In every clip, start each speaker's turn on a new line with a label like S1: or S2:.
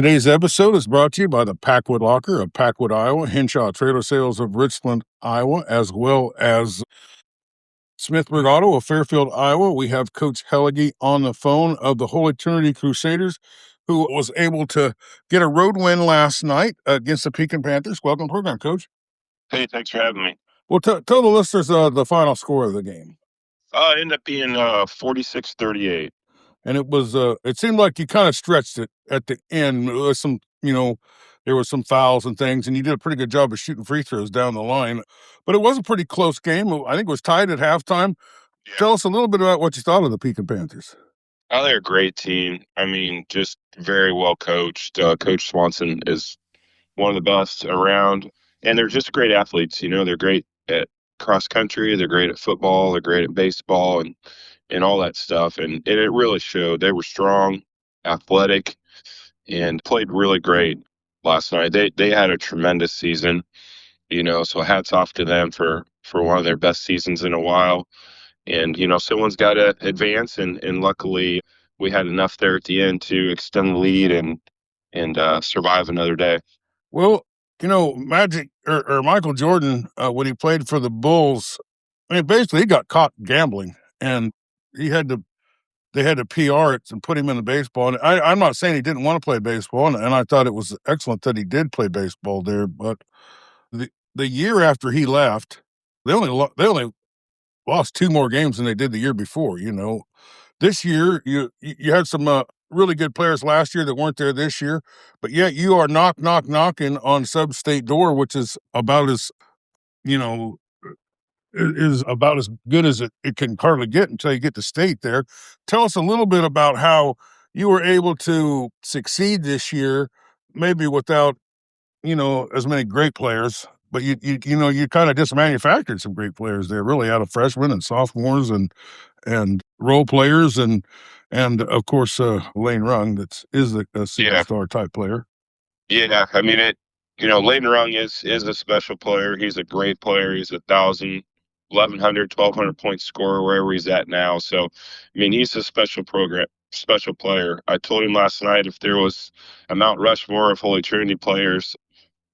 S1: Today's episode is brought to you by the Packwood Locker of Packwood, Iowa, Henshaw Trailer Sales of Richland, Iowa, as well as Smithburg Auto of Fairfield, Iowa. We have Coach Hellige on the phone of the Holy Trinity Crusaders, who was able to get a road win last night against the Pekin Panthers. Welcome to the program, Coach.
S2: Hey, thanks for having me.
S1: Well, tell the listeners the final score of the game.
S2: It ended up being 46-38.
S1: And it seemed like you kind of stretched it at the end. There was there were some fouls and things, and you did a pretty good job of shooting free throws down the line. But it was a pretty close game. I think it was tied at halftime.
S2: Yeah.
S1: Tell us a little bit about what you thought of the Pekin Panthers.
S2: Oh, they're a great team. I mean, just very well coached. Coach Swanson is one of the best around, and they're just great athletes. They're great at cross country. They're great at football. They're great at baseball and all that stuff. And it really showed. They were strong, athletic, and played really great last night. They had a tremendous season. So hats off to them for one of their best seasons in a while. And, someone's got to advance, and luckily we had enough there at the end to extend the lead and survive another day.
S1: Well, Magic or Michael Jordan, when he played for the Bulls, I mean, basically he got caught gambling, and they had to PR it and put him in the baseball. And I'm not saying he didn't want to play baseball, and I thought it was excellent that he did play baseball there. But the year after he left, they only lost 2 more games than they did the year before. This year you had some really good players last year that weren't there this year, but yet you are knocking on sub-state door, which is about as is about as good as it can hardly get until you get to state there. Tell us a little bit about how you were able to succeed this year, maybe without as many great players, but you kind of just manufactured some great players there, really, out of freshmen and sophomores and role players and of course Lane Rung is a superstar type player.
S2: Yeah, I mean Lane Rung is a special player. He's a great player. He's 1,000, 1,100, 1,200 point scorer wherever he's at now. So, I mean, he's a special player. I told him last night if there was a Mount Rushmore of Holy Trinity players,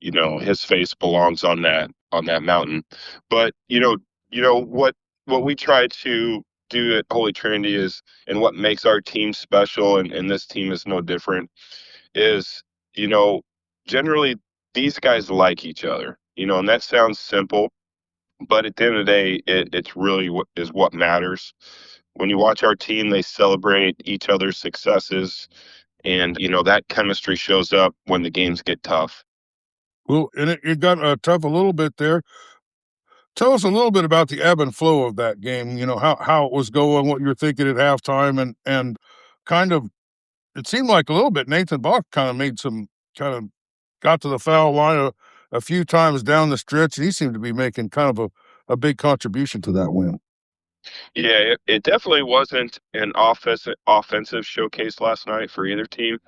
S2: his face belongs on that mountain. But what we try to do at Holy Trinity is, and what makes our team special, and this team is no different, is generally these guys like each other. And that sounds simple, but at the end of the day, it's really what matters. When you watch our team, they celebrate each other's successes, and that chemistry shows up when the games get tough.
S1: Well, and it got tough a little bit there. Tell us a little bit about the ebb and flow of that game. How it was going, what you were thinking at halftime, and kind of it seemed like a little bit Nathan Bach kind of got to the foul line a few times down the stretch, and he seemed to be making kind of a big contribution to that win.
S2: Yeah, it definitely wasn't an offensive showcase last night for either team,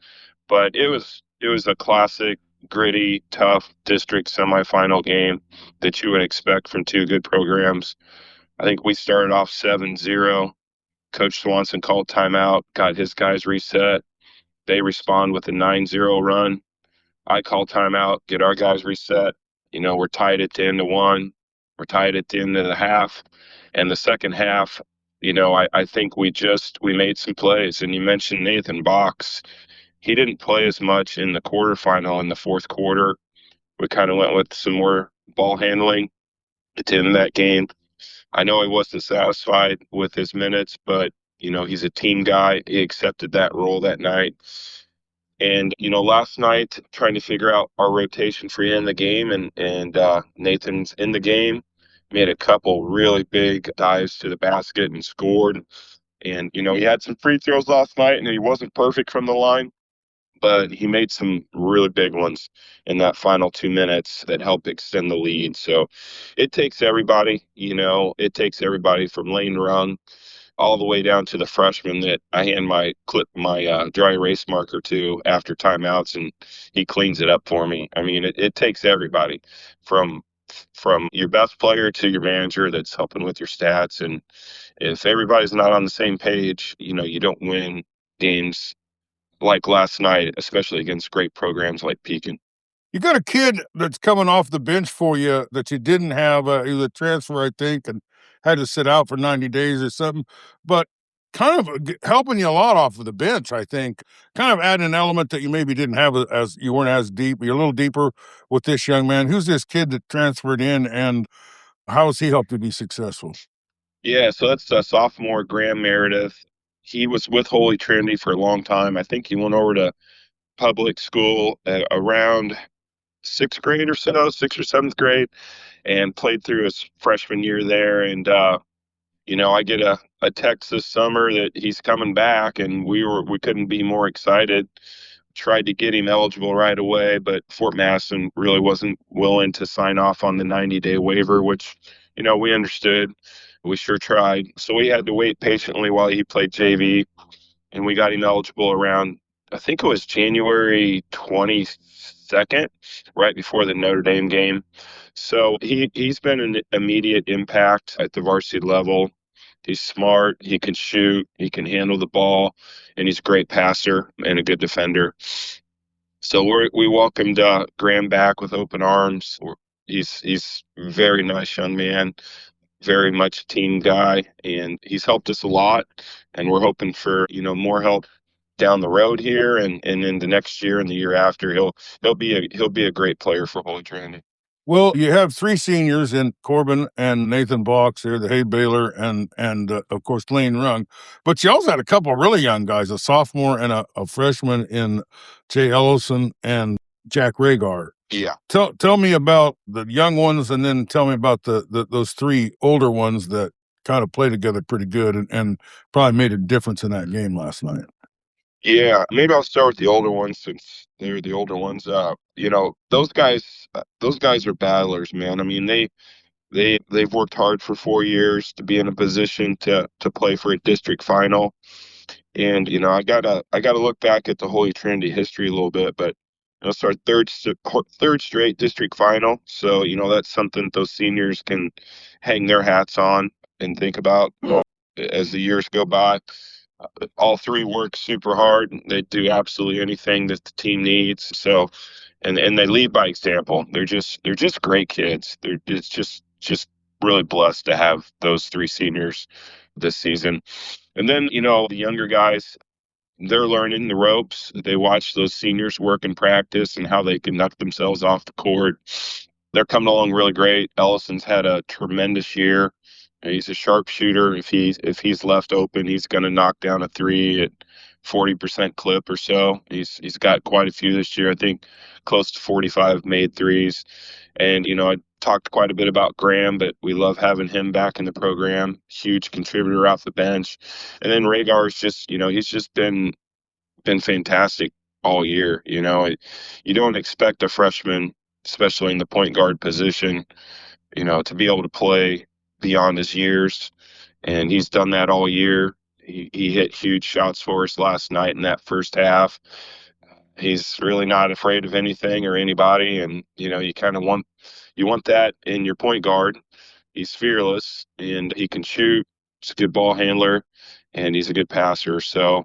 S2: but it was a classic, gritty, tough district semifinal game that you would expect from two good programs. I think we started off 7-0. Coach Swanson called timeout, got his guys reset. They respond with a 9-0 run. I call timeout, get our guys reset. We're tied at the end of one. We're tied at the end of the half. And the second half, I think we made some plays. And you mentioned Nathan Box. He didn't play as much in the quarterfinal. In the fourth quarter, we kind of went with some more ball handling at the end of that game. I know he wasn't satisfied with his minutes, but, he's a team guy. He accepted that role that night. And, last night, trying to figure out our rotation for the end of the game, and Nathan's in the game, made a couple really big dives to the basket and scored. And, he had some free throws last night, and he wasn't perfect from the line, but he made some really big ones in that final 2 minutes that helped extend the lead. So it takes everybody, it takes everybody from Lane Rung all the way down to the freshman that I hand my dry erase marker to after timeouts, and he cleans it up for me. I mean, it takes everybody from your best player to your manager that's helping with your stats. And if everybody's not on the same page, you don't win games like last night, especially against great programs like Pekin.
S1: You got a kid that's coming off the bench for you that you didn't have. He was a transfer, I think, and had to sit out for 90 days or something. But kind of helping you a lot off of the bench, I think. Kind of adding an element that you maybe didn't have as you weren't as deep. You're a little deeper with this young man. Who's this kid that transferred in, and how has he helped you be successful?
S2: Yeah, so that's sophomore Graham Meredith. He was with Holy Trinity for a long time. I think he went over to public school around sixth grade or so, sixth or seventh grade, and played through his freshman year there. And I get a text this summer that he's coming back, and we couldn't be more excited. Tried to get him eligible right away, but Fort Madison really wasn't willing to sign off on the 90-day waiver, which we understood. We sure tried. So we had to wait patiently while he played JV, and we got him eligible around, I think it was January 22nd, right before the Notre Dame game. So he's been an immediate impact at the varsity level. He's smart, he can shoot, he can handle the ball, and he's a great passer and a good defender. So we welcomed Graham back with open arms. He's a very nice young man, very much a team guy, and he's helped us a lot. And we're hoping for more help down the road here, and in the next year and the year after. He'll be a great player for Holy Trinity.
S1: Well, you have three seniors in Corbin and Nathan Box there, the Hayde Baylor, and of course Lane Rung. But you also had a couple of really young guys, a sophomore and a freshman in Jay Ellison and Jack Ragar.
S2: Yeah.
S1: Tell me about the young ones, and then tell me about those three older ones that kind of play together pretty good and probably made a difference in that game last night.
S2: Yeah, maybe I'll start with the older ones since they're the older ones. Those guys are battlers, man. I mean, they've worked hard for 4 years to be in a position to play for a district final. And I gotta look back at the Holy Trinity history a little bit, but it's our third straight district final. So that's something that those seniors can hang their hats on and think about as the years go by. All three work super hard. They do absolutely anything that the team needs. So, and they lead by example. They're just great kids. It's just really blessed to have those three seniors this season. And then the younger guys, they're learning the ropes. They watch those seniors work in practice and how they conduct themselves off the court. They're coming along really great. Ellison's had a tremendous year. He's a sharpshooter. If he's left open, he's going to knock down a three at 40% clip or so. He's got quite a few this year. I think close to 45 made threes. And I talked quite a bit about Graham, but we love having him back in the program. Huge contributor off the bench. And then Ragar's just he's just been fantastic all year. You don't expect a freshman, especially in the point guard position, to be able to play beyond his years. And he's done that all year. He hit huge shots for us last night in that first half. He's really not afraid of anything or anybody. And, you kind of want that in your point guard. He's fearless and he can shoot. He's a good ball handler and he's a good passer. So,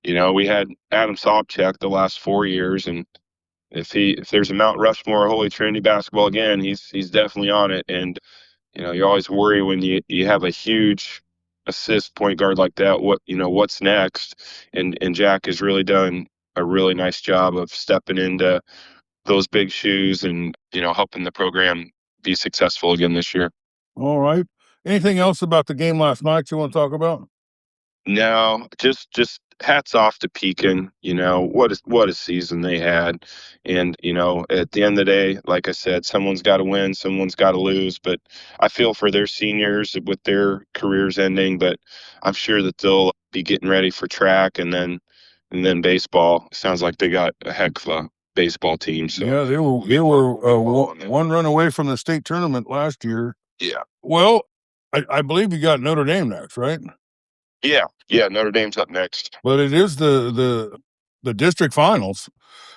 S2: we had Adam Sopchak the last 4 years, and if there's a Mount Rushmore Holy Trinity basketball again, he's definitely on it. And you always worry when you have a huge assist point guard like that. What's next? And Jack has really done a really nice job of stepping into those big shoes and helping the program be successful again this year.
S1: All right. Anything else about the game last night you want to talk about?
S2: No, just hats off to Pekin. What a season they had. And at the end of the day, like I said, someone's got to win, someone's got to lose. But I feel for their seniors with their careers ending. But I'm sure that they'll be getting ready for track and then baseball. Sounds like they got a heck of a baseball team. So
S1: yeah, they were one run away from the state tournament last year.
S2: yeah,
S1: Well, I believe you got Notre Dame next, right?
S2: yeah. Notre Dame's up next.
S1: But it is the district finals,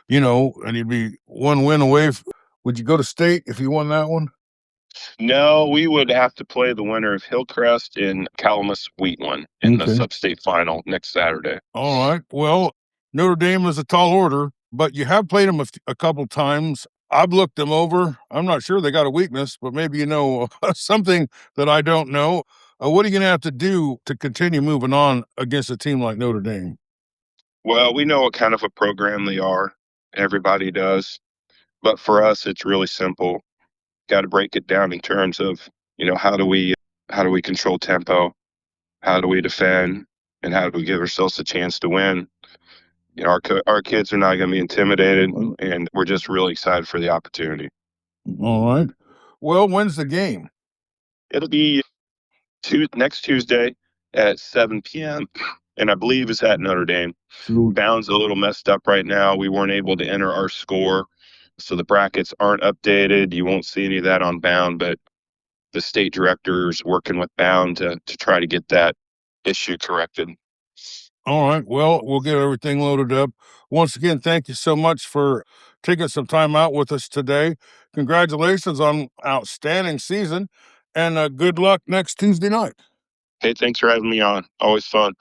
S1: and you'd be one win away. Would you go to state if you won that one?
S2: No, we would have to play the winner of Hillcrest and Calamus Wheatland in the
S1: Okay.
S2: sub-state final next Saturday.
S1: All right. Well, Notre Dame is a tall order, but you have played them a couple times. I've looked them over. I'm not sure they got a weakness, but maybe you know something that I don't know. What are you going to have to do to continue moving on against a team like Notre Dame?
S2: Well, we know what kind of a program they are. Everybody does. But for us, it's really simple. Got to break it down in terms of, how do we control tempo? How do we defend? And how do we give ourselves a chance to win? Our kids are not going to be intimidated, and we're just really excited for the opportunity.
S1: All right. Well, when's the game?
S2: It'll be next Tuesday at 7 p.m., and I believe it's at Notre Dame. Bound's a little messed up right now. We weren't able to enter our score, so the brackets aren't updated. You won't see any of that on Bound, but the state director's working with Bound to try to get that issue corrected.
S1: All right. Well, we'll get everything loaded up. Once again, thank you so much for taking some time out with us today. Congratulations on outstanding season, and good luck next Tuesday night.
S2: Hey, thanks for having me on. Always fun.